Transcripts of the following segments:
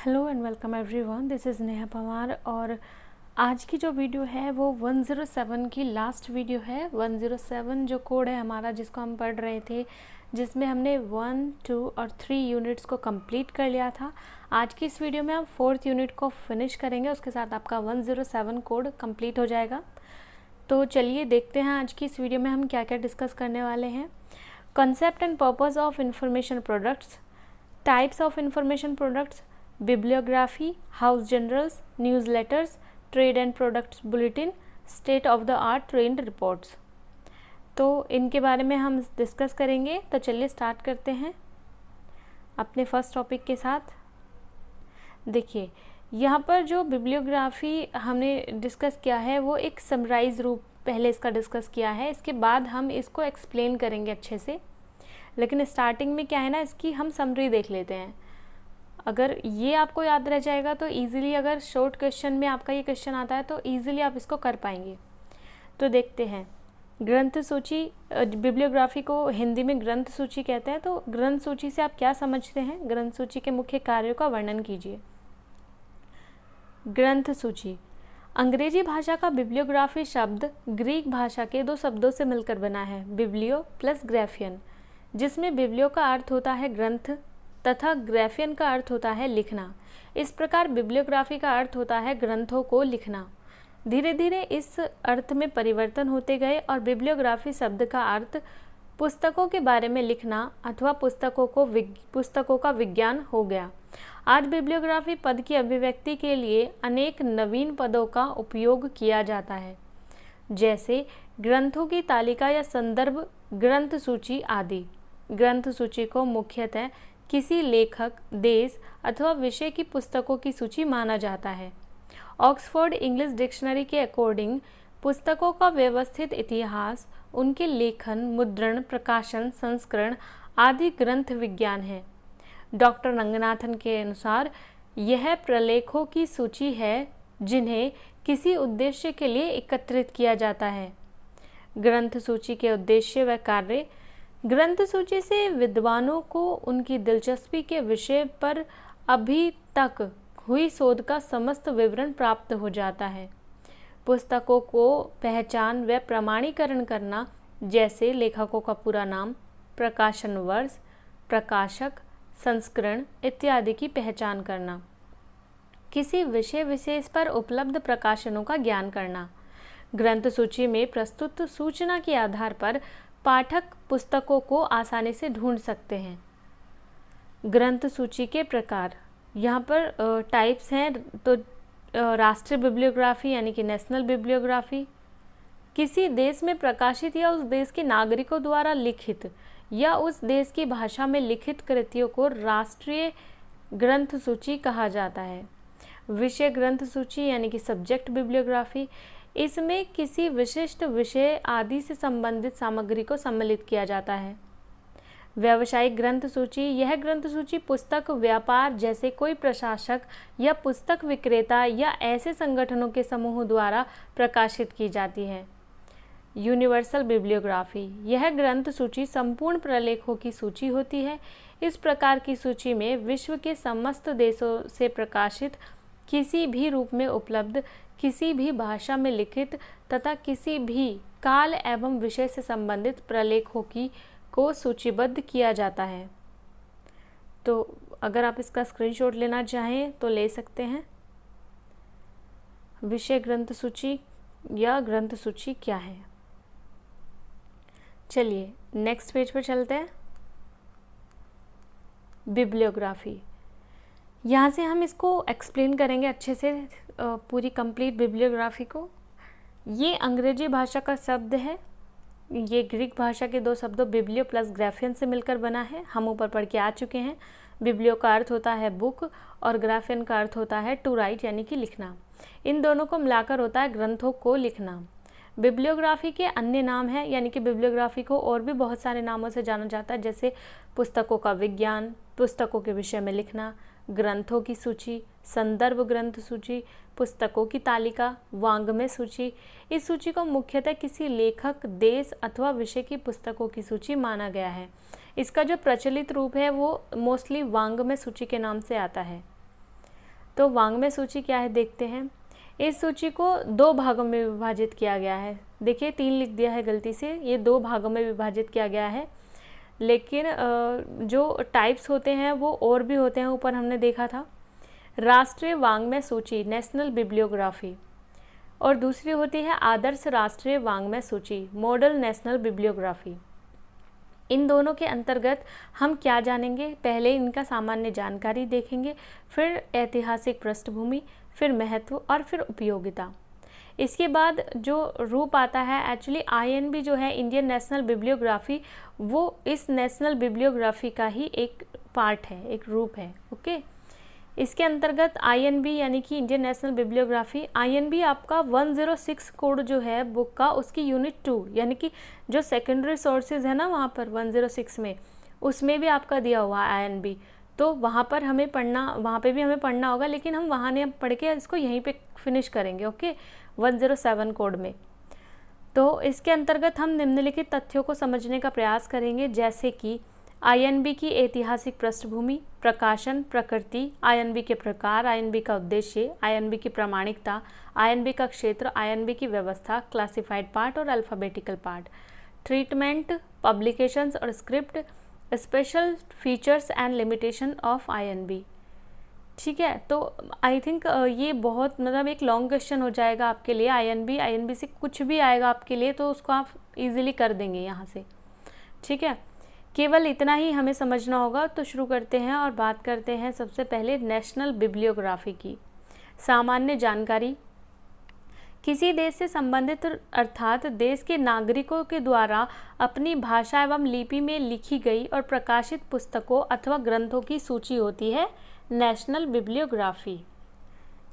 Hello and welcome everyone, this is Neha Pawar. और आज की जो वीडियो है वो 107 की लास्ट वीडियो है। 107 जो कोड है हमारा, जिसको हम पढ़ रहे थे, जिसमें हमने 1, 2 और 3 यूनिट्स को कंप्लीट कर लिया था। आज की इस वीडियो में हम 4th यूनिट को फिनिश करेंगे, उसके साथ आपका 107 कोड कंप्लीट हो जाएगा। तो चलिए देखते हैं आज की इस वीडियो में हम क्या क्या डिस्कस करने वाले हैं। Concept and purpose of information products, types of information products, bibliography, house generals, newsletters, trade and products bulletin, state of the art trained reports। तो इनके बारे में हम डिस्कस करेंगे। तो चलिए स्टार्ट करते हैं अपने फर्स्ट टॉपिक के साथ। देखिए, यहाँ पर जो बिब्लियोग्राफी हमने डिस्कस किया है वो एक समराइज रूप पहले इसका डिस्कस किया है, इसके बाद हम इसको एक्सप्लेन करेंगे अच्छे से। लेकिन स्टार्टिंग में क्या है ना, इसकी हम समरी देख लेते हैं। अगर ये आपको याद रह जाएगा तो इजीली, अगर शॉर्ट क्वेश्चन में आपका ये क्वेश्चन आता है तो इजीली आप इसको कर पाएंगे। तो देखते हैं, ग्रंथ सूची, बिब्लियोग्राफी को हिंदी में ग्रंथ सूची कहते हैं। तो ग्रंथ सूची से आप क्या समझते हैं? ग्रंथ सूची के मुख्य कार्यों का वर्णन कीजिए। ग्रंथ सूची, अंग्रेजी भाषा का बिब्लियोग्राफी शब्द ग्रीक भाषा के दो शब्दों से मिलकर बना है, बिब्लियो प्लस ग्राफियन, जिसमें बिब्लियो का अर्थ होता है ग्रंथ तथा ग्राफियन का अर्थ होता है लिखना। इस प्रकार बिब्लियोग्राफी का अर्थ होता है ग्रंथों को लिखना। धीरे धीरे इस अर्थ में परिवर्तन होते गए और बिब्लियोग्राफी शब्द का अर्थ पुस्तकों के बारे में लिखना अथवा पुस्तकों का विज्ञान हो गया। आज बिब्लियोग्राफी पद की अभिव्यक्ति के लिए अनेक नवीन पदों का उपयोग किया जाता है, जैसे ग्रंथों की तालिका या संदर्भ, ग्रंथ सूची आदि। ग्रंथ सूची को मुख्यतः किसी लेखक, देश अथवा विषय की पुस्तकों की सूची माना जाता है। ऑक्सफोर्ड इंग्लिश डिक्शनरी के अकॉर्डिंग पुस्तकों का व्यवस्थित इतिहास, उनके लेखन, मुद्रण, प्रकाशन, संस्करण आदि ग्रंथ विज्ञान है। डॉक्टर रंगनाथन के अनुसार यह प्रलेखों की सूची है जिन्हें किसी उद्देश्य के लिए एकत्रित किया जाता है। ग्रंथ सूची के उद्देश्य व कार्य, ग्रंथ सूची से विद्वानों को उनकी दिलचस्पी के विषय पर अभी तक हुई शोध का समस्त विवरण प्राप्त हो जाता है। पुस्तकों को पहचान व प्रमाणीकरण करना, जैसे लेखकों का पूरा नाम, प्रकाशन वर्ष, प्रकाशक, संस्करण इत्यादि की पहचान करना। किसी विषय विशेष पर उपलब्ध प्रकाशनों का ज्ञान करना। ग्रंथ सूची में प्रस्तुत सूचना के आधार पर पाठक पुस्तकों को आसानी से ढूंढ सकते हैं। ग्रंथ सूची के प्रकार, यहाँ पर टाइप्स हैं। तो राष्ट्रीय बिब्लियोग्राफी यानी कि नेशनल बिब्लियोग्राफी, किसी देश में प्रकाशित या उस देश के नागरिकों द्वारा लिखित या उस देश की भाषा में लिखित कृतियों को राष्ट्रीय ग्रंथ सूची कहा जाता है। विषय ग्रंथ सूची यानी कि सब्जेक्ट बिब्लियोग्राफी, इसमें किसी विशिष्ट विषय आदि से संबंधित सामग्री को सम्मिलित किया जाता है। व्यावसायिक ग्रंथ सूची, यह ग्रंथ सूची पुस्तक व्यापार जैसे कोई प्रकाशक या पुस्तक विक्रेता या ऐसे संगठनों के समूह द्वारा प्रकाशित की जाती है। यूनिवर्सल बिब्लियोग्राफी, यह ग्रंथ सूची संपूर्ण प्रलेखों की सूची होती है। इस प्रकार की सूची में विश्व के समस्त देशों से प्रकाशित, किसी भी रूप में उपलब्ध, किसी भी भाषा में लिखित तथा किसी भी काल एवं विषय से संबंधित प्रलेखों को सूचीबद्ध किया जाता है। तो अगर आप इसका स्क्रीनशॉट लेना चाहें तो ले सकते हैं। विषय ग्रंथ सूची या ग्रंथ सूची क्या है? चलिए नेक्स्ट पेज पर चलते हैं। बिब्लियोग्राफी, यहाँ से हम इसको एक्सप्लेन करेंगे अच्छे से, पूरी कंप्लीट बिब्लियोग्राफी को। ये अंग्रेजी भाषा का शब्द है। ये ग्रीक भाषा के दो शब्दों बिब्लियो प्लस ग्राफियन से मिलकर बना है। हम ऊपर पढ़ के आ चुके हैं। बिब्लियो का अर्थ होता है बुक और ग्राफियन का अर्थ होता है टू राइट यानी कि लिखना। इन दोनों को मिलाकर होता है ग्रंथों को लिखना। बिब्लियोग्राफी के अन्य नाम हैं, यानी कि बिब्लियोग्राफी को और भी बहुत सारे नामों से जाना जाता है, जैसे पुस्तकों का विज्ञान, पुस्तकों के विषय में लिखना, ग्रंथों की सूची, संदर्भ ग्रंथ सूची, पुस्तकों की तालिका, वाङ्मय सूची। इस सूची को मुख्यतः किसी लेखक, देश अथवा विषय की पुस्तकों की सूची माना गया है। इसका जो प्रचलित रूप है वो मोस्टली वाङ्मय सूची के नाम से आता है। तो वाङ्मय सूची क्या है देखते हैं। इस सूची को 2 भागों में विभाजित किया गया है। देखिए 3 लिख दिया है गलती से, ये 2 भागों में विभाजित किया गया है, लेकिन जो टाइप्स होते हैं वो और भी होते हैं, ऊपर हमने देखा था। राष्ट्रीय वाङ्मय सूची, नेशनल बिब्लियोग्राफी, और दूसरी होती है आदर्श राष्ट्रीय वाङ्मय सूची, मॉडल नेशनल बिब्लियोग्राफी। इन दोनों के अंतर्गत हम क्या जानेंगे, पहले इनका सामान्य जानकारी देखेंगे, फिर ऐतिहासिक पृष्ठभूमि, फिर महत्व और फिर उपयोगिता। इसके बाद जो रूप आता है, एक्चुअली INB जो है इंडियन नेशनल बिब्लियोग्राफी, वो इस नेशनल बिब्लियोग्राफी का ही एक पार्ट है, एक रूप है। ओके, इसके अंतर्गत INB यानी कि इंडियन नेशनल बिब्लियोग्राफी, INB आपका 106 कोड जो है बुक का, उसकी यूनिट 2 यानी कि जो सेकेंडरी सोर्सेज है ना वहाँ पर 106 में, उसमें भी आपका दिया हुआ है INB। तो वहाँ पर हमें पढ़ना, वहाँ पे भी हमें पढ़ना होगा, लेकिन हम वहाँ नहीं पढ़ के इसको यहीं पे फिनिश करेंगे। ओके, 107 कोड में। तो इसके अंतर्गत हम निम्नलिखित तथ्यों को समझने का प्रयास करेंगे, जैसे कि INB की ऐतिहासिक पृष्ठभूमि, प्रकाशन, प्रकृति, INB के प्रकार, INB का उद्देश्य, INB की प्रामाणिकता, INB का क्षेत्र, INB की व्यवस्था, क्लासिफाइड पार्ट और अल्फ़ाबेटिकल पार्ट, ट्रीटमेंट, पब्लिकेशंस और script, special features and limitation of INB। ठीक है, तो आई थिंक ये बहुत मतलब एक लॉन्ग क्वेश्चन हो जाएगा आपके लिए। INB से कुछ भी आएगा आपके लिए तो उसको आप इजीली कर देंगे यहाँ से। ठीक है, केवल इतना ही हमें समझना होगा। तो शुरू करते हैं और बात करते हैं सबसे पहले नेशनल बिब्लियोग्राफी की। सामान्य जानकारी, किसी देश से संबंधित अर्थात देश के नागरिकों के द्वारा अपनी भाषा एवं लिपि में लिखी गई और प्रकाशित पुस्तकों अथवा ग्रंथों की सूची होती है नेशनल बिब्लियोग्राफी।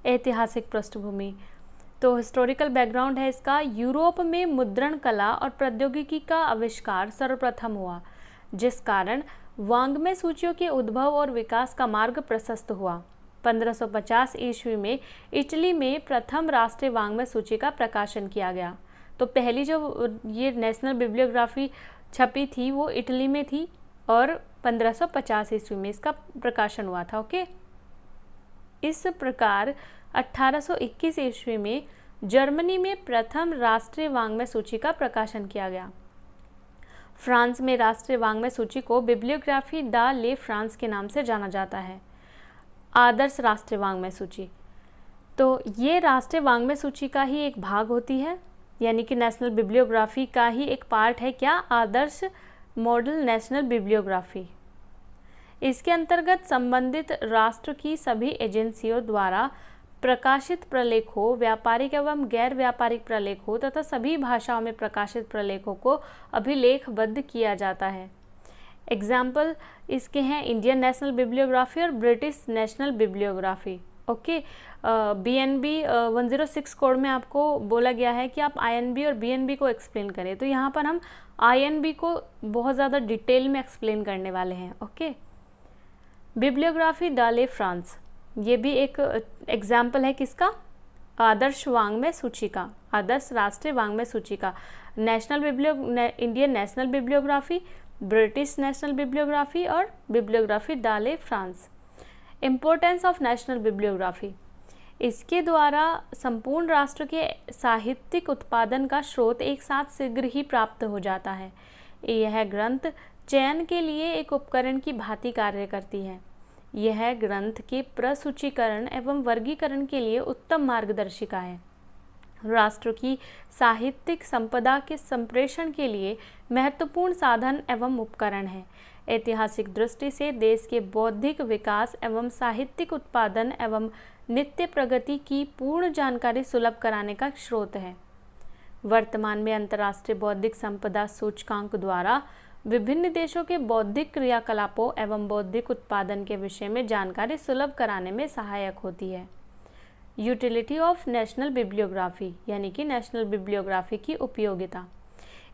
ऐतिहासिक पृष्ठभूमि, तो हिस्टोरिकल बैकग्राउंड है इसका। यूरोप में मुद्रण कला और प्रौद्योगिकी का आविष्कार सर्वप्रथम हुआ, जिस कारण वाङ्मय सूचियों के उद्भव और विकास का मार्ग प्रशस्त हुआ। 1550 ईस्वी में इटली में प्रथम राष्ट्रीय वाङ्मय सूची का प्रकाशन किया गया। तो पहली जो ये नेशनल बिब्लियोग्राफी छपी थी वो इटली में थी और 1550 ईस्वी में इसका प्रकाशन हुआ था। ओके, इस प्रकार 1821 ईस्वी में जर्मनी में प्रथम राष्ट्रीय वाङ्मय सूची का प्रकाशन किया गया। फ्रांस में राष्ट्रीय वाङ्मय सूची को बिब्लियोग्राफी द ले फ्रांस के नाम से जाना जाता है। आदर्श राष्ट्रीय वाङ्मय सूची, तो ये राष्ट्रीय वाङ्मय सूची का ही एक भाग होती है, यानी कि नेशनल बिब्लियोग्राफी का ही एक पार्ट है। क्या? आदर्श मॉडल नेशनल बिब्लियोग्राफी। इसके अंतर्गत संबंधित राष्ट्र की सभी एजेंसियों द्वारा प्रकाशित प्रलेखों, व्यापारिक एवं गैर व्यापारिक प्रलेखों तथा सभी भाषाओं में प्रकाशित प्रलेखों को अभिलेखबद्ध किया जाता है। एग्जाम्पल इसके हैं इंडियन नेशनल बिब्लियोग्राफी और British national bibliography. Okay, BNB 106 code में आपको बोला गया है कि आप INB और BNB को एक्सप्लेन करें, तो यहाँ पर हम INB को बहुत ज़्यादा डिटेल में एक्सप्लेन करने वाले हैं। ओके, बिब्लियोग्राफी द ले फ्रांस, ये भी एक एग्जाम्पल है किसका? आदर्श वाङ्मय सूची का, आदर्श राष्ट्रीय वाङ्मय सूची का। Indian national bibliography, British national bibliography और बिब्लियोग्राफी द ले France. Importance of national bibliography, इसके द्वारा संपूर्ण राष्ट्र के साहित्यिक उत्पादन का स्रोत एक साथ शीघ्र ही प्राप्त हो जाता है। यह ग्रंथ चयन के लिए एक उपकरण की भांति कार्य करती है। यह ग्रंथ के प्रसूचीकरण एवं वर्गीकरण के लिए उत्तम मार्गदर्शिका है। राष्ट्र की साहित्यिक संपदा के संप्रेषण के लिए महत्वपूर्ण साधन एवं उपकरण है। ऐतिहासिक दृष्टि से देश के बौद्धिक विकास एवं साहित्यिक उत्पादन एवं नित्य प्रगति की पूर्ण जानकारी सुलभ कराने का स्रोत है। वर्तमान में अंतर्राष्ट्रीय बौद्धिक संपदा सूचकांक द्वारा विभिन्न देशों के बौद्धिक क्रियाकलापों एवं बौद्धिक उत्पादन के विषय में जानकारी सुलभ कराने में सहायक होती है। यूटिलिटी ऑफ नेशनल बिब्लियोग्राफी, यानी कि नेशनल बिब्लियोग्राफी की उपयोगिता,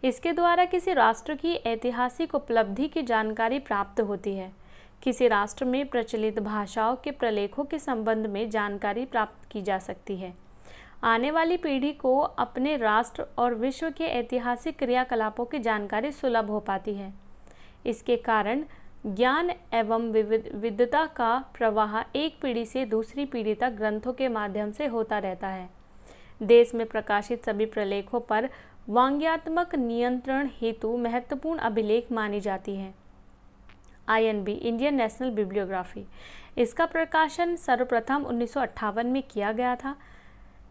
इसके द्वारा किसी राष्ट्र की ऐतिहासिक उपलब्धि की जानकारी प्राप्त होती है। किसी राष्ट्र में प्रचलित भाषाओं के प्रलेखों के संबंध में जानकारी प्राप्त की जा सकती है। आने वाली पीढ़ी को अपने राष्ट्र और विश्व के ऐतिहासिक क्रियाकलापों की जानकारी सुलभ हो पाती है। इसके कारण ज्ञान एवं विविधता का प्रवाह एक पीढ़ी से दूसरी पीढ़ी तक ग्रंथों के माध्यम से होता रहता है। देश में प्रकाशित सभी प्रलेखों पर वांग्यात्मक नियंत्रण हेतु महत्वपूर्ण अभिलेख मानी जाती है। INB इंडियन नेशनल बिब्लियोग्राफी, इसका प्रकाशन सर्वप्रथम 1958 में किया गया था।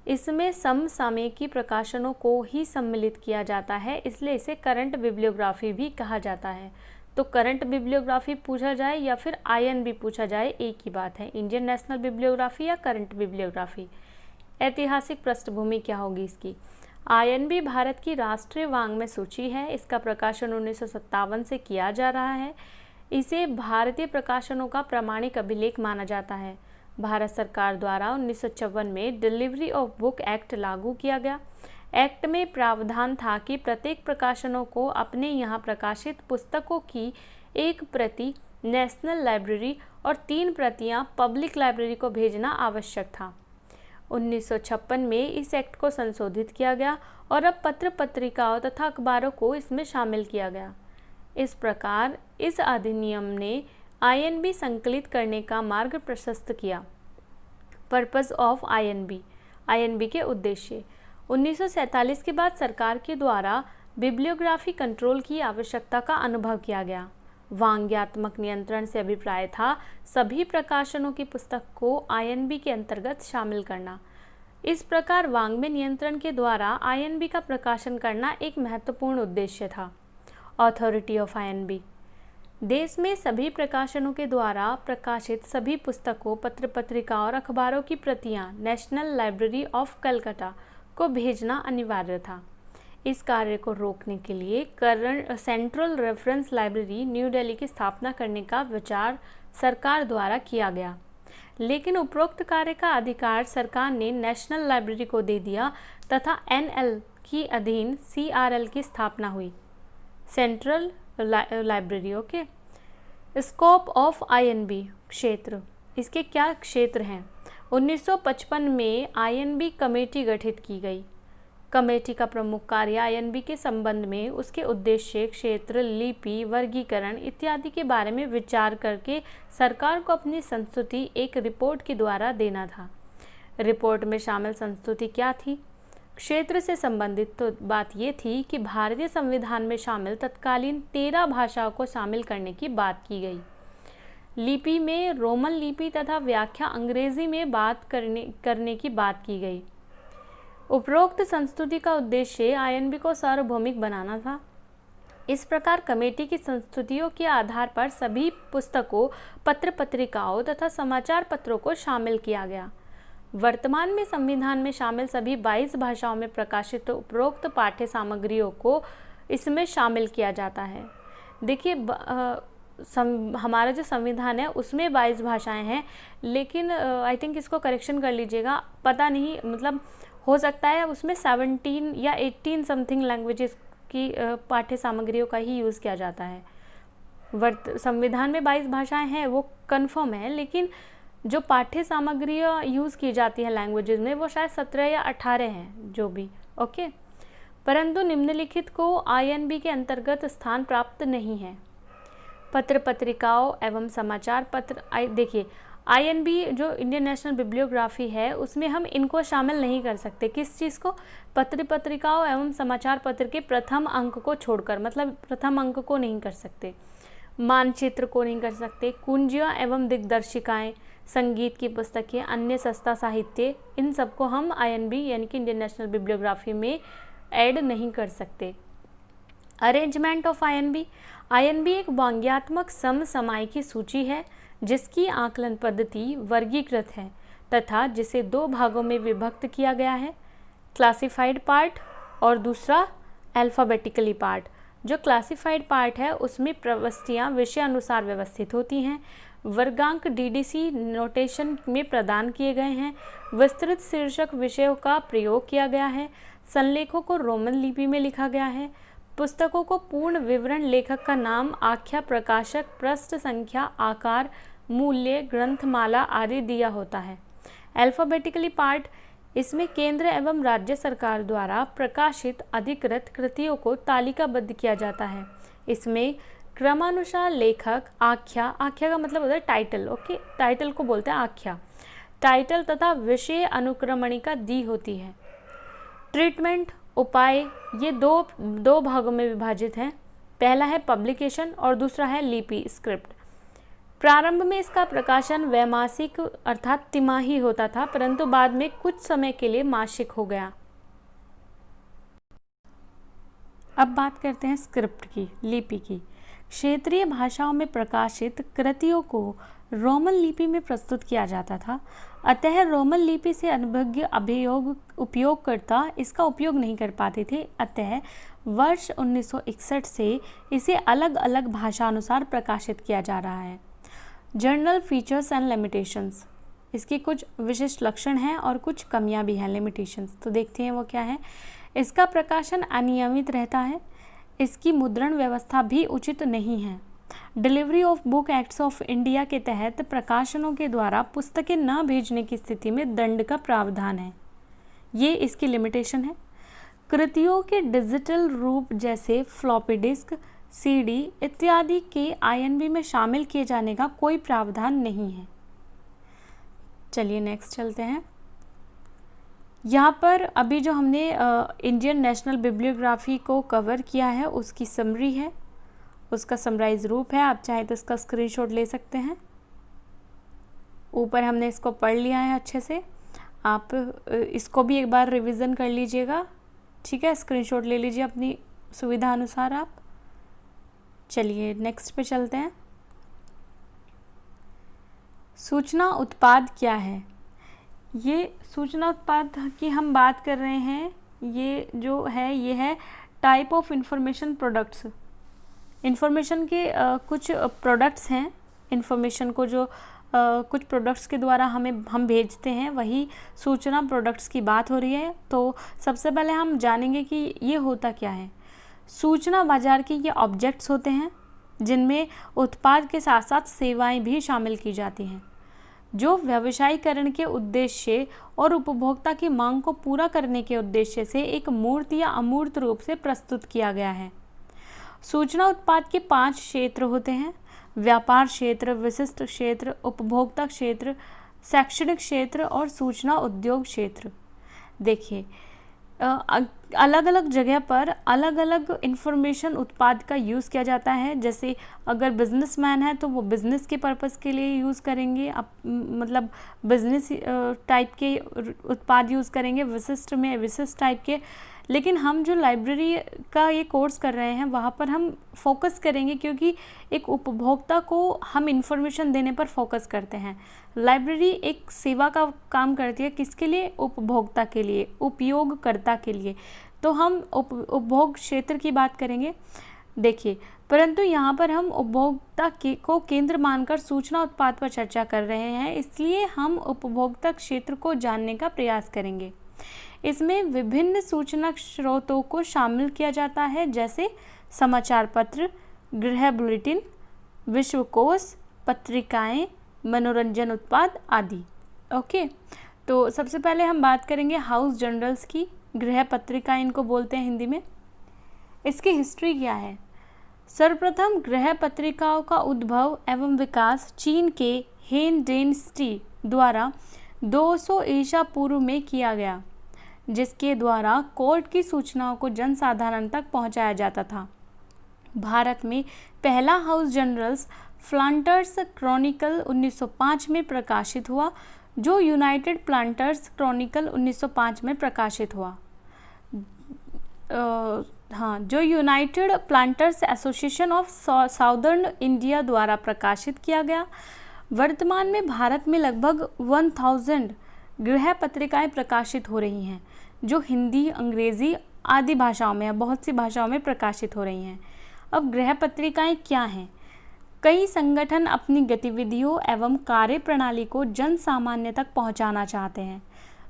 इसमें समसामयिकी प्रकाशनों को ही सम्मिलित किया जाता है, इसलिए इसे करंट बिब्लियोग्राफी भी कहा जाता है। तो करंट बिब्लियोग्राफी पूछा जाए या फिर INB पूछा जाए, एक ही बात है, इंडियन नेशनल बिब्लियोग्राफी या करंट बिब्लियोग्राफी। ऐतिहासिक पृष्ठभूमि क्या होगी इसकी? INB भारत की राष्ट्रीय वाङ्मय सूची है। इसका प्रकाशन 1957 से किया जा रहा है। इसे भारतीय प्रकाशनों का प्रामाणिक अभिलेख माना जाता है। भारत सरकार द्वारा 1954 में डिलीवरी ऑफ बुक एक्ट लागू किया गया। एक्ट में प्रावधान था कि प्रत्येक प्रकाशनों को अपने यहाँ प्रकाशित पुस्तकों की एक प्रति नेशनल लाइब्रेरी और 3 प्रतियाँ पब्लिक लाइब्रेरी को भेजना आवश्यक था। 1956 में इस एक्ट को संशोधित किया गया और अब पत्र पत्रिकाओं तथा अखबारों को इसमें शामिल किया गया। इस प्रकार इस अधिनियम ने INB संकलित करने का मार्ग प्रशस्त किया। पर्पस ऑफ INB के उद्देश्य। 1947 के बाद सरकार के द्वारा बिब्लियोग्राफी कंट्रोल की आवश्यकता का अनुभव किया गया। वांग्यात्मक नियंत्रण से अभिप्राय था सभी प्रकाशनों की पुस्तक को INB के अंतर्गत शामिल करना। इस प्रकार वाङ्मय नियंत्रण के द्वारा INB का प्रकाशन करना एक महत्वपूर्ण उद्देश्य था। अथॉरिटी ऑफ INB, देश में सभी प्रकाशनों के द्वारा प्रकाशित सभी पुस्तकों, पत्र पत्रिकाओं और अखबारों की प्रतियां नेशनल लाइब्रेरी ऑफ कलकत्ता को भेजना अनिवार्य था। इस कार्य को रोकने के लिए central reference library new Delhi की स्थापना करने का विचार सरकार द्वारा किया गया, लेकिन उपरोक्त कार्य का अधिकार सरकार ने नेशनल लाइब्रेरी को दे दिया तथा NL की अधीन CRL की स्थापना हुई, central library. Okay. Scope of INB, क्षेत्र, इसके क्या क्षेत्र हैं? 1955 में INB कमेटी गठित की गई। कमेटी का प्रमुख कार्य INB के संबंध में उसके उद्देश्य, क्षेत्र, लिपि, वर्गीकरण इत्यादि के बारे में विचार करके सरकार को अपनी संस्तुति एक रिपोर्ट के द्वारा देना था। रिपोर्ट में शामिल संस्तुति क्या थी? क्षेत्र से संबंधित तो बात ये थी कि भारतीय संविधान में शामिल तत्कालीन 13 भाषाओं को शामिल करने की बात की गई। लिपि में रोमन लिपि तथा व्याख्या अंग्रेजी में बात करने की बात की गई। उपरोक्त संस्तुति का उद्देश्य INB को सार्वभौमिक बनाना था। इस प्रकार कमेटी की संस्तुतियों के आधार पर सभी पुस्तकों, पत्र पत्रिकाओं तथा समाचार पत्रों को शामिल किया गया। वर्तमान में संविधान में शामिल सभी 22 भाषाओं में प्रकाशित उपरोक्त पाठ्य सामग्रियों को इसमें शामिल किया जाता है। देखिए, हमारा जो संविधान है उसमें 22 भाषाएं हैं, लेकिन आई थिंक इसको करेक्शन कर लीजिएगा, पता नहीं, मतलब हो सकता है उसमें 17 या 18 समथिंग लैंग्वेजेस की पाठ्य सामग्रियों का ही यूज़ किया जाता है। संविधान में 22 भाषाएं हैं वो कंफर्म है, लेकिन जो पाठ्य सामग्रियाँ यूज़ की जाती हैं लैंग्वेजेस में वो शायद 17 या 18 हैं, जो भी। ओके। परंतु निम्नलिखित को INB के अंतर्गत स्थान प्राप्त नहीं है। पत्र पत्रिकाओं एवं समाचार पत्र, देखिए INB जो इंडियन नेशनल बिब्लियोग्राफी है उसमें हम इनको शामिल नहीं कर सकते। किस चीज़ को? पत्र पत्रिकाओं एवं समाचार पत्र के प्रथम अंक को छोड़कर, मतलब प्रथम अंक को नहीं कर सकते, मानचित्र को नहीं कर सकते, कुंजियाँ एवं दिग्दर्शिकाएं, संगीत की पुस्तकें, अन्य सस्ता साहित्य, इन सबको हम INB यानी कि इंडियन नेशनल बिब्लियोग्राफी में ऐड नहीं कर सकते। अरेंजमेंट ऑफ INB एक वांग्यात्मक समसामयिकी सूची है जिसकी आकलन पद्धति वर्गीकृत है तथा जिसे 2 भागों में विभक्त किया गया है, क्लासिफाइड पार्ट और दूसरा अल्फ़ाबेटिकली पार्ट। जो क्लासिफाइड पार्ट है उसमें प्रविष्टियाँ विषय अनुसार व्यवस्थित होती हैं। वर्गांक DDC नोटेशन में प्रदान किए गए हैं। विस्तृत शीर्षक विषयों का प्रयोग किया गया है। संलेखों को रोमन लिपि में लिखा गया है। पुस्तकों को पूर्ण विवरण, लेखक का नाम, आख्या, प्रकाशक, पृष्ठ संख्या, आकार, मूल्य, ग्रंथमाला आदि दिया होता है। अल्फ़ाबेटिकली पार्ट, इसमें केंद्र एवं राज्य सरकार द्वारा प्रकाशित अधिकृत कृतियों को तालिकाबद्ध किया जाता है। इसमें क्रमानुसार लेखक आख्या, आख्या का मतलब होता है टाइटल, ओके, टाइटल को बोलते हैं आख्या, टाइटल तथा विषय अनुक्रमणिका दी होती है। ट्रीटमेंट, उपाय, ये दो भागों में विभाजित हैं। पहला है पब्लिकेशन और दूसरा है लिपि, स्क्रिप्ट। प्रारंभ में इसका प्रकाशन वैमासिक अर्थात तिमाही होता था, परंतु बाद में कुछ समय के लिए मासिक हो गया। अब बात करते हैं स्क्रिप्ट की, लिपि की। क्षेत्रीय भाषाओं में प्रकाशित कृतियों को रोमन लिपि में प्रस्तुत किया जाता था, अतः रोमन लिपि से अनभिज्ञ उपयोगकर्ता इसका उपयोग नहीं कर पाते थे। अतः वर्ष 1961 से इसे अलग अलग भाषानुसार प्रकाशित किया जा रहा है। जर्नल फीचर्स एंड लिमिटेशंस, इसकी कुछ विशिष्ट लक्षण हैं और कुछ कमियां भी हैं, लिमिटेशंस। तो देखते हैं वो क्या है। इसका प्रकाशन अनियमित रहता है, इसकी मुद्रण व्यवस्था भी उचित नहीं है। Delivery of book acts of India के तहत प्रकाशनों के द्वारा पुस्तकें न भेजने की स्थिति में दंड का प्रावधान है, ये इसकी लिमिटेशन है। कृतियों के डिजिटल रूप जैसे फ्लॉपी डिस्क, सीडी इत्यादि के INB में शामिल किए जाने का कोई प्रावधान नहीं है। चलिए नेक्स्ट चलते हैं। यहाँ पर अभी जो हमने इंडियन नेशनल बिब्लियोग्राफी को कवर किया है उसकी समरी है, उसका समराइज रूप है। आप चाहे तो इसका स्क्रीनशॉट ले सकते हैं। ऊपर हमने इसको पढ़ लिया है अच्छे से, आप इसको भी एक बार रिवीजन कर लीजिएगा, ठीक है। स्क्रीनशॉट ले लीजिए अपनी सुविधा अनुसार आप। चलिए नेक्स्ट पे चलते हैं। सूचना उत्पाद क्या है? ये सूचना उत्पाद की हम बात कर रहे हैं, ये जो है ये है type of information products. Information के कुछ प्रोडक्ट्स हैं, इंफॉर्मेशन को जो कुछ प्रोडक्ट्स के द्वारा हम भेजते हैं, वही सूचना प्रोडक्ट्स की बात हो रही है। तो सबसे पहले हम जानेंगे कि ये होता क्या है। सूचना बाजार के ये ऑब्जेक्ट्स होते हैं जिनमें उत्पाद के साथ साथ सेवाएं भी शामिल की जाती हैं, जो व्यवसायीकरण के उद्देश्य और उपभोक्ता की मांग को पूरा करने के उद्देश्य से एक मूर्त या अमूर्त रूप से प्रस्तुत किया गया है। सूचना उत्पाद के 5 क्षेत्र होते हैं: व्यापार क्षेत्र, विशिष्ट क्षेत्र, उपभोक्ता क्षेत्र, शैक्षणिक क्षेत्र और सूचना उद्योग क्षेत्र। देखिए अलग अलग जगह पर अलग अलग इंफॉर्मेशन उत्पाद का यूज़ किया जाता है। जैसे अगर बिजनेसमैन है तो वो बिज़नेस के पर्पज़ के लिए यूज़ करेंगे, मतलब बिजनेस टाइप के उत्पाद यूज़ करेंगे, विशिष्ट में विशिष्ट टाइप के। लेकिन हम जो लाइब्रेरी का ये कोर्स कर रहे हैं वहाँ पर हम फोकस करेंगे, क्योंकि एक उपभोक्ता को हम इंफॉर्मेशन देने पर फोकस करते हैं। लाइब्रेरी एक सेवा का काम करती है, किसके लिए? उपभोक्ता के लिए, उपयोगकर्ता के लिए। तो हम उपभोग क्षेत्र की बात करेंगे। देखिए, परंतु यहाँ पर हम उपभोक्ता को केंद्र मानकर सूचना उत्पाद पर चर्चा कर रहे हैं, इसलिए हम उपभोक्ता क्षेत्र को जानने का प्रयास करेंगे। इसमें विभिन्न सूचना स्रोतों को शामिल किया जाता है, जैसे समाचार पत्र, गृह बुलेटिन, विश्वकोश, पत्रिकाएं, मनोरंजन उत्पाद आदि। ओके, तो सबसे पहले हम बात करेंगे हाउस जर्नल्स की। गृह पत्रिकाएं इनको बोलते हैं हिंदी में। इसकी हिस्ट्री क्या है? सर्वप्रथम गृह पत्रिकाओं का उद्भव एवं विकास चीन के हेन डेनस्टी द्वारा 200 ईसा पूर्व में किया गया, जिसके द्वारा कोर्ट की सूचनाओं को जनसाधारण तक पहुंचाया जाता था। भारत में पहला हाउस जर्नल्स प्लांटर्स क्रॉनिकल 1905 में प्रकाशित हुआ, जो यूनाइटेड प्लांटर्स क्रॉनिकल 1905 में प्रकाशित हुआ। जो United planters association of southern India द्वारा प्रकाशित किया गया। वर्तमान में भारत में लगभग 1000 गृह पत्रिकाएं प्रकाशित हो रही हैं, जो हिंदी, अंग्रेज़ी आदि भाषाओं में, बहुत सी भाषाओं में प्रकाशित हो रही हैं। अब गृह पत्रिकाएं क्या हैं? कई संगठन अपनी गतिविधियों एवं कार्य प्रणाली को जन सामान्य तक पहुंचाना चाहते हैं,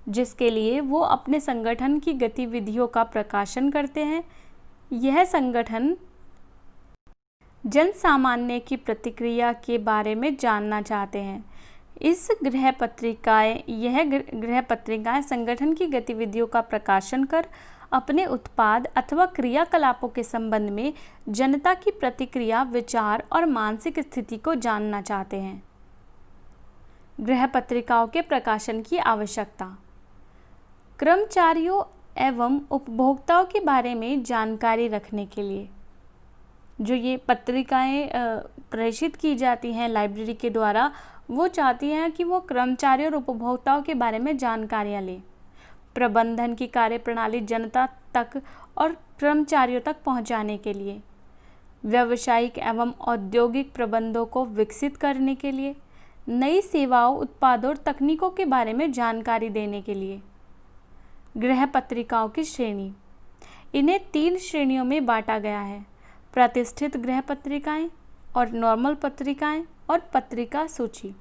जिसके लिए वो अपने संगठन की गतिविधियों का प्रकाशन करते हैं। यह संगठन जन सामान्य की प्रतिक्रिया के बारे में जानना चाहते हैं। यह गृह पत्रिकाएं संगठन की गतिविधियों का प्रकाशन कर अपने उत्पाद अथवा क्रियाकलापों के संबंध में जनता की प्रतिक्रिया, विचार और मानसिक स्थिति को जानना चाहते हैं। गृह पत्रिकाओं के प्रकाशन की आवश्यकता। कर्मचारियों एवं उपभोक्ताओं के बारे में जानकारी रखने के लिए जो ये पत्रिकाएं प्रेषित की जाती हैं लाइब्रेरी के द्वारा, वो चाहती हैं कि वो कर्मचारियों और उपभोक्ताओं के बारे में जानकारियाँ लें। प्रबंधन की कार्यप्रणाली जनता तक और कर्मचारियों तक पहुंचाने के लिए, व्यावसायिक एवं औद्योगिक प्रबंधों को विकसित करने के लिए, नई सेवाओं, उत्पादों और तकनीकों के बारे में जानकारी देने के लिए। गृह पत्रिकाओं की श्रेणी। इन्हें 3 श्रेणियों में बांटा गया है: प्रतिष्ठित गृह पत्रिकाएं और नॉर्मल पत्रिकाएं और पत्रिका सूची।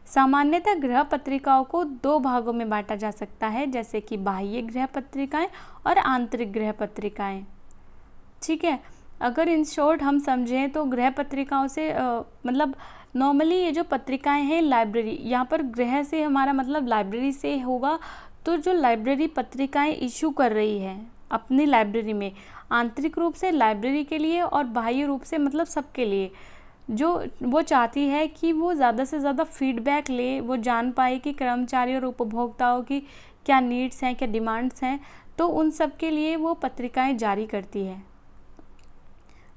सामान्यतः गृह पत्रिकाओं को 2 भागों में बांटा जा सकता है, जैसे कि बाह्य गृह पत्रिकाएं और आंतरिक गृह पत्रिकाएं। ठीक है, अगर इन शॉर्ट हम समझें तो गृह पत्रिकाओं से मतलब नॉर्मली ये जो पत्रिकाएं हैं लाइब्रेरी, यहाँ पर गृह से हमारा मतलब लाइब्रेरी से होगा, तो जो लाइब्रेरी पत्रिकाएं इशू कर रही है अपनी लाइब्रेरी में, आंतरिक रूप से लाइब्रेरी के लिए और बाह्य रूप से मतलब सबके लिए, जो वो चाहती है कि वो ज़्यादा से ज़्यादा फीडबैक ले, वो जान पाए कि कर्मचारियों और उपभोक्ताओं की क्या नीड्स हैं, क्या डिमांड्स हैं, तो उन सब के लिए वो पत्रिकाएं जारी करती है।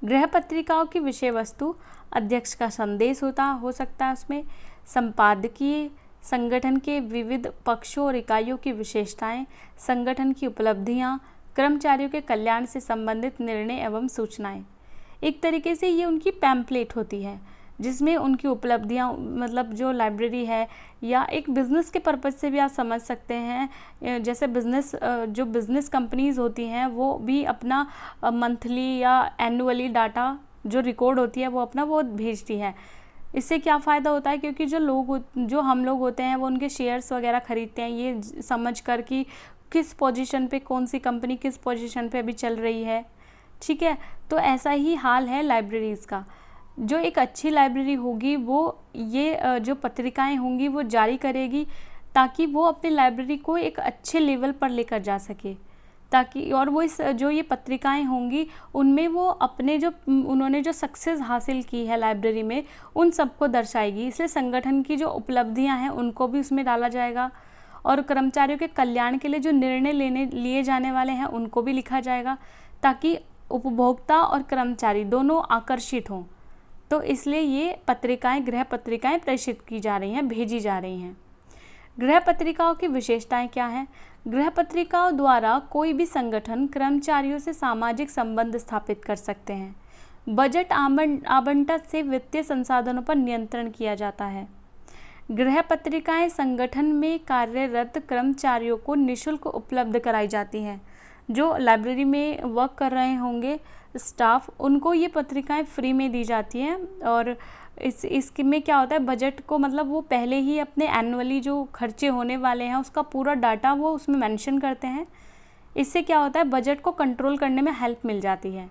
गृह पत्रिकाओं की विषय वस्तु: अध्यक्ष का संदेश हो सकता है उसमें, संपादकीय, संगठन के विविध पक्षों और इकाइयों की विशेषताएं, संगठन की उपलब्धियां, कर्मचारियों के कल्याण से संबंधित निर्णय एवं सूचनाएं। एक तरीके से ये उनकी पैम्पलेट होती है जिसमें उनकी उपलब्धियां, मतलब जो लाइब्रेरी है, या एक बिज़नेस के पर्पज़ से भी आप समझ सकते हैं। जैसे जो बिज़नेस कंपनीज़ होती हैं वो भी अपना मंथली या एनुअली डाटा जो रिकॉर्ड होती है वो अपना वो भेजती है। इससे क्या फ़ायदा होता है, क्योंकि जो हम लोग होते हैं वो उनके शेयर्स वगैरह ख़रीदते हैं ये समझ कर कि किस पोजीशन पे कौन सी कंपनी किस पोजीशन पे अभी चल रही है। ठीक है, तो ऐसा ही हाल है लाइब्रेरीज़ का। जो एक अच्छी लाइब्रेरी होगी वो ये जो पत्रिकाएं होंगी वो जारी करेगी, ताकि वो अपनी लाइब्रेरी को एक अच्छे लेवल पर लेकर जा सके, ताकि और वो जो ये पत्रिकाएं होंगी उनमें वो अपने उन्होंने जो सक्सेस हासिल की है लाइब्रेरी में उन सबको दर्शाएगी। इसलिए संगठन की जो उपलब्धियां हैं उनको भी उसमें डाला जाएगा, और कर्मचारियों के कल्याण के लिए जो निर्णय लिए जाने वाले हैं उनको भी लिखा जाएगा, ताकि उपभोक्ता और कर्मचारी दोनों आकर्षित हों। तो इसलिए ये पत्रिकाएं, गृह पत्रिकाएं प्रेषित की जा रही हैं, भेजी जा रही हैं। गृह पत्रिकाओं की विशेषताएं क्या हैं? गृह पत्रिकाओं द्वारा कोई भी संगठन कर्मचारियों से सामाजिक संबंध स्थापित कर सकते हैं। बजट आवंटन से वित्तीय संसाधनों पर नियंत्रण किया जाता है। गृह पत्रिकाएं संगठन में कार्यरत कर्मचारियों को निःशुल्क उपलब्ध कराई जाती हैं। जो लाइब्रेरी में वर्क कर रहे होंगे स्टाफ, उनको ये पत्रिकाएं फ्री में दी जाती हैं। और इसमें क्या होता है, बजट को मतलब वो पहले ही अपने एनुअली जो खर्चे होने वाले हैं उसका पूरा डाटा वो उसमें मेंशन करते हैं। इससे क्या होता है, बजट को कंट्रोल करने में हेल्प मिल जाती है।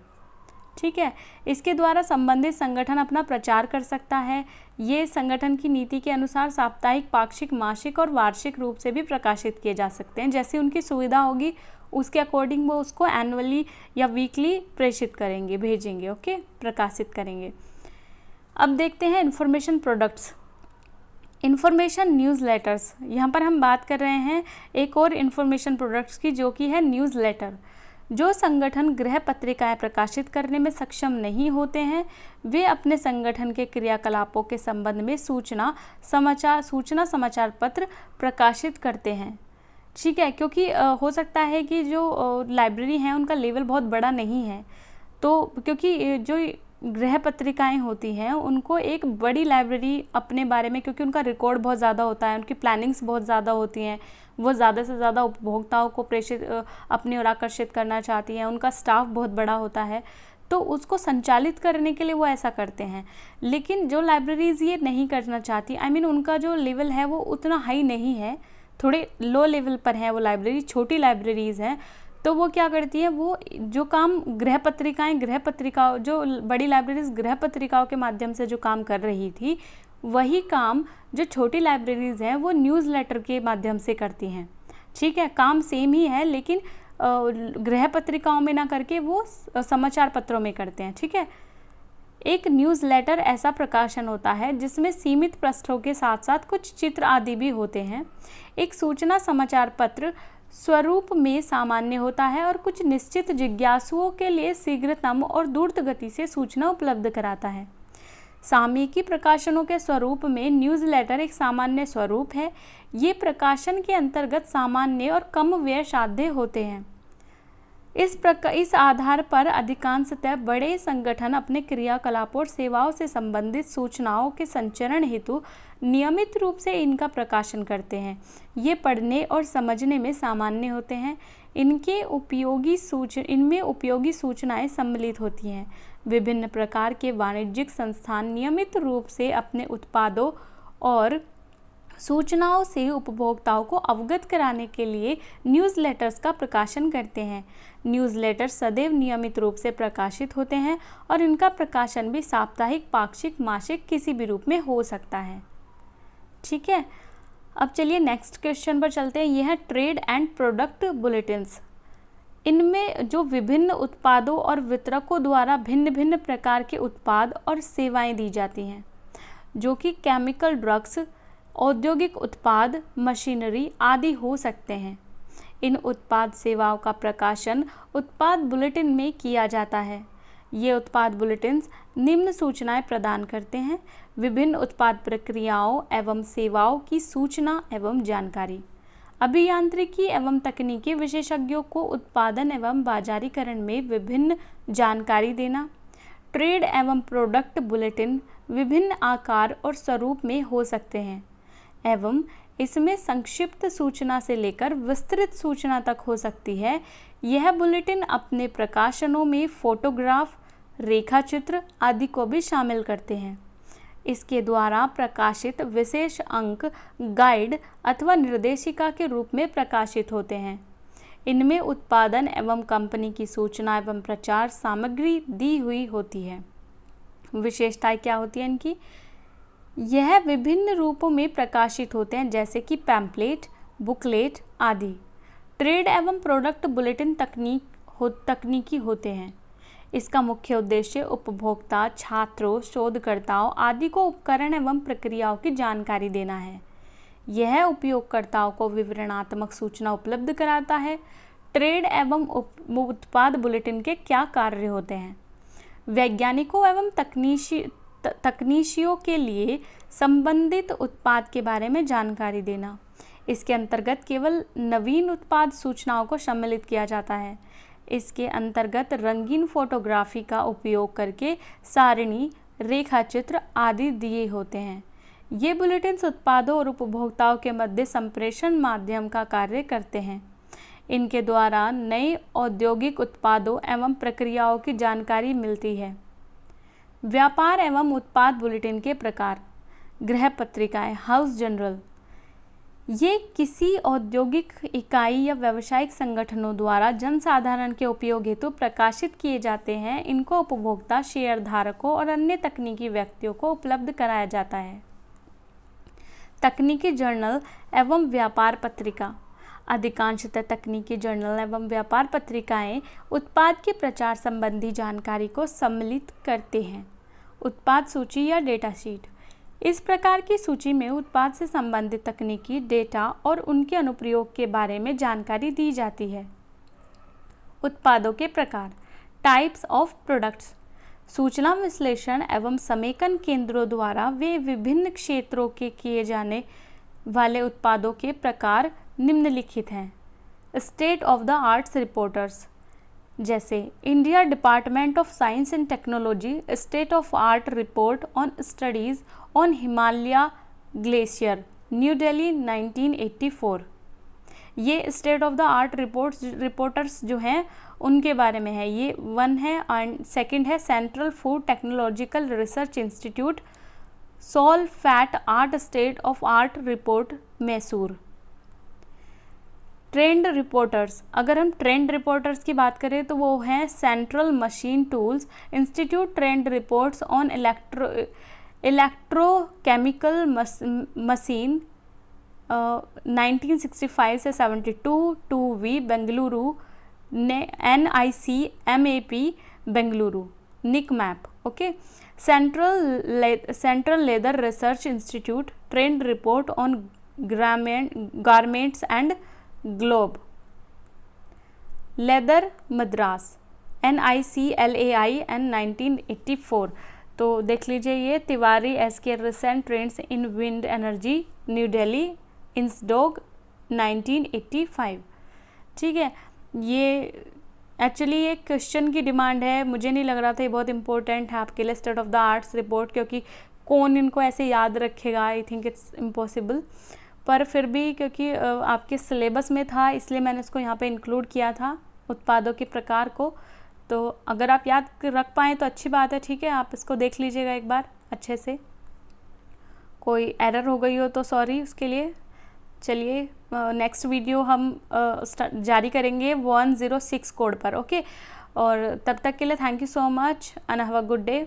ठीक है, इसके द्वारा संबंधित संगठन अपना प्रचार कर सकता है। ये संगठन की नीति के अनुसार साप्ताहिक, पाक्षिक, मासिक और वार्षिक रूप से भी प्रकाशित किए जा सकते हैं। जैसी उनकी सुविधा होगी उसके अकॉर्डिंग वो उसको एनुअली या वीकली प्रेषित करेंगे, भेजेंगे, ओके, प्रकाशित करेंगे। अब देखते हैं इन्फॉर्मेशन प्रोडक्ट्स। इन्फॉर्मेशन न्यूज़लेटर्स, यहाँ पर हम बात कर रहे हैं एक और इन्फॉर्मेशन प्रोडक्ट्स की, जो कि है न्यूज़लेटर। जो संगठन गृह पत्रिकाएं प्रकाशित करने में सक्षम नहीं होते हैं वे अपने संगठन के क्रियाकलापों के संबंध में सूचना समाचार पत्र प्रकाशित करते हैं। ठीक है, क्योंकि हो सकता है कि जो लाइब्रेरी हैं उनका लेवल बहुत बड़ा नहीं है, तो क्योंकि जो गृह पत्रिकाएं होती हैं उनको एक बड़ी लाइब्रेरी अपने बारे में, क्योंकि उनका रिकॉर्ड बहुत ज़्यादा होता है, उनकी प्लानिंग्स बहुत ज़्यादा होती हैं, वो ज़्यादा से ज़्यादा उपभोक्ताओं को अपनी ओर आकर्षित करना चाहती हैं, उनका स्टाफ बहुत बड़ा होता है, तो उसको संचालित करने के लिए वो ऐसा करते हैं। लेकिन जो लाइब्रेरीज़ ये नहीं करना चाहती, उनका जो लेवल है वो उतना हाई नहीं है, थोड़े लो लेवल पर है वो लाइब्रेरी, छोटी लाइब्रेरीज़ हैं, तो वो क्या करती है, वो जो काम गृह पत्रिकाओं जो बड़ी लाइब्रेरीज गृह पत्रिकाओं के माध्यम से जो काम कर रही थी, वही काम जो छोटी लाइब्रेरीज हैं वो न्यूज़लेटर के माध्यम से करती हैं। ठीक है, काम सेम ही है, लेकिन गृह पत्रिकाओं में ना करके वो समाचार पत्रों में करते हैं। ठीक है। एक न्यूज़लेटर ऐसा प्रकाशन होता है जिसमें सीमित पृष्ठों के साथ साथ कुछ चित्र आदि भी होते हैं। एक सूचना समाचार पत्र स्वरूप में सामान्य होता है और कुछ निश्चित जिज्ञासुओं के लिए शीघ्रतम और द्रुत गति से सूचना उपलब्ध कराता है। सामयिकी प्रकाशनों के स्वरूप में न्यूज़लेटर एक सामान्य स्वरूप है। ये प्रकाशन के अंतर्गत सामान्य और कम व्यय साध्य होते हैं। इस आधार पर अधिकांशतः बड़े संगठन अपने क्रियाकलापों और सेवाओं से संबंधित सूचनाओं के संचरण हेतु नियमित रूप से इनका प्रकाशन करते हैं। ये पढ़ने और समझने में सामान्य होते हैं। इनमें उपयोगी सूचनाएं सम्मिलित होती हैं। विभिन्न प्रकार के वाणिज्यिक संस्थान नियमित रूप से अपने उत्पादों और सूचनाओं से उपभोक्ताओं को अवगत कराने के लिए न्यूज़लेटर्स का प्रकाशन करते हैं। न्यूज़लेटर सदैव नियमित रूप से प्रकाशित होते हैं और इनका प्रकाशन भी साप्ताहिक, पाक्षिक, मासिक किसी भी रूप में हो सकता है। ठीक है। अब चलिए नेक्स्ट क्वेश्चन पर चलते हैं। यह है ट्रेड एंड प्रोडक्ट बुलेटिन्स। इनमें जो विभिन्न उत्पादों और वितरकों द्वारा भिन्न भिन्न प्रकार के उत्पाद और सेवाएं दी जाती हैं, जो कि केमिकल, ड्रग्स, औद्योगिक उत्पाद, मशीनरी आदि हो सकते हैं। इन उत्पाद सेवाओं का प्रकाशन उत्पाद बुलेटिन में किया जाता है। ये उत्पाद बुलेटिन्स निम्न सूचनाएं प्रदान करते हैं। विभिन्न उत्पाद प्रक्रियाओं एवं सेवाओं की सूचना एवं जानकारी, अभियांत्रिकी एवं तकनीकी विशेषज्ञों को उत्पादन एवं बाजारीकरण में विभिन्न जानकारी देना। ट्रेड एवं प्रोडक्ट बुलेटिन विभिन्न आकार और स्वरूप में हो सकते हैं एवं इसमें संक्षिप्त सूचना से लेकर विस्तृत सूचना तक हो सकती है। यह बुलेटिन अपने प्रकाशनों में फोटोग्राफ, रेखाचित्र आदि को भी शामिल करते हैं। इसके द्वारा प्रकाशित विशेष अंक गाइड अथवा निर्देशिका के रूप में प्रकाशित होते हैं। इनमें उत्पादन एवं कंपनी की सूचना एवं प्रचार सामग्री दी हुई होती है। विशेषताएं क्या होती हैं इनकी? यह विभिन्न रूपों में प्रकाशित होते हैं, जैसे कि पैम्पलेट, बुकलेट आदि। ट्रेड एवं प्रोडक्ट बुलेटिन तकनीकी होते हैं। इसका मुख्य उद्देश्य उपभोक्ता, छात्रों, शोधकर्ताओं आदि को उपकरण एवं प्रक्रियाओं की जानकारी देना है। यह उपयोगकर्ताओं को विवरणात्मक सूचना उपलब्ध कराता है। ट्रेड एवं उत्पाद बुलेटिन के क्या कार्य होते हैं? वैज्ञानिकों एवं तकनीशियों के लिए संबंधित उत्पाद के बारे में जानकारी देना। इसके अंतर्गत केवल नवीन उत्पाद सूचनाओं को सम्मिलित किया जाता है। इसके अंतर्गत रंगीन फोटोग्राफी का उपयोग करके सारणी, रेखाचित्र आदि दिए होते हैं। ये बुलेटिन्स उत्पादों और उपभोक्ताओं के मध्य संप्रेषण माध्यम का कार्य करते हैं। इनके द्वारा नए औद्योगिक उत्पादों एवं प्रक्रियाओं की जानकारी मिलती है। व्यापार एवं उत्पाद बुलेटिन के प्रकार। गृह पत्रिकाएं, हाउस जनरल, ये किसी औद्योगिक इकाई या व्यावसायिक संगठनों द्वारा जनसाधारण के उपयोग हेतु प्रकाशित किए जाते हैं। इनको उपभोक्ता, शेयर धारकों और अन्य तकनीकी व्यक्तियों को उपलब्ध कराया जाता है। तकनीकी जर्नल एवं व्यापार पत्रिका। अधिकांशतः तकनीकी जर्नल एवं व्यापार पत्रिकाएं उत्पाद के प्रचार संबंधी जानकारी को सम्मिलित करते हैं। उत्पाद सूची या डेटा शीट। इस प्रकार की सूची में उत्पाद से संबंधित तकनीकी डेटा और उनके अनुप्रयोग के बारे में जानकारी दी जाती है। उत्पादों के प्रकार। Types of products. सूचना विश्लेषण एवं समेकन केंद्रों द्वारा वे विभिन्न क्षेत्रों के किए जाने वाले उत्पादों के प्रकार निम्नलिखित हैं। State of the arts reporters, जैसे India department of science and technology state of art report on studies on Himalaya glacier, new Delhi 1984। ये state of the art reporters जो हैं उनके बारे में है। ये 1 है एंड सेकंड है central food technological research institute, सॉल फैट art state of art report, Mysore. Trend reporters, अगर हम ट्रेंड रिपोर्टर्स की बात करें तो वो हैं central machine tools institute trend reports on electrochemical machine 1965 से 72, 2V Bengaluru NICMAP Bengaluru, NICMAP, okay. Central leather research institute, trend report on garments and globe, leather Madras, NICLAIN 1984। तो देख लीजिए ये Tiwari SK recent trends in wind energy, new Delhi, INSDOC 1985। ठीक है, ये actually ये question की डिमांड है, मुझे नहीं लग रहा था ये बहुत इंपॉर्टेंट है आपके लिए state of the arts report, क्योंकि कौन इनको ऐसे याद रखेगा, आई थिंक इट्स इम्पॉसिबल। पर फिर भी क्योंकि आपके सिलेबस में था इसलिए मैंने इसको यहाँ पे इंक्लूड किया था, उत्पादों के प्रकार को। तो अगर आप याद रख पाएँ तो अच्छी बात है, ठीक है। आप इसको देख लीजिएगा एक बार अच्छे से, कोई एरर हो गई हो तो सॉरी उसके लिए। चलिए नेक्स्ट वीडियो हम जारी करेंगे 106 कोड पर, ओके। और तब तक के लिए thank you so much and have a good day.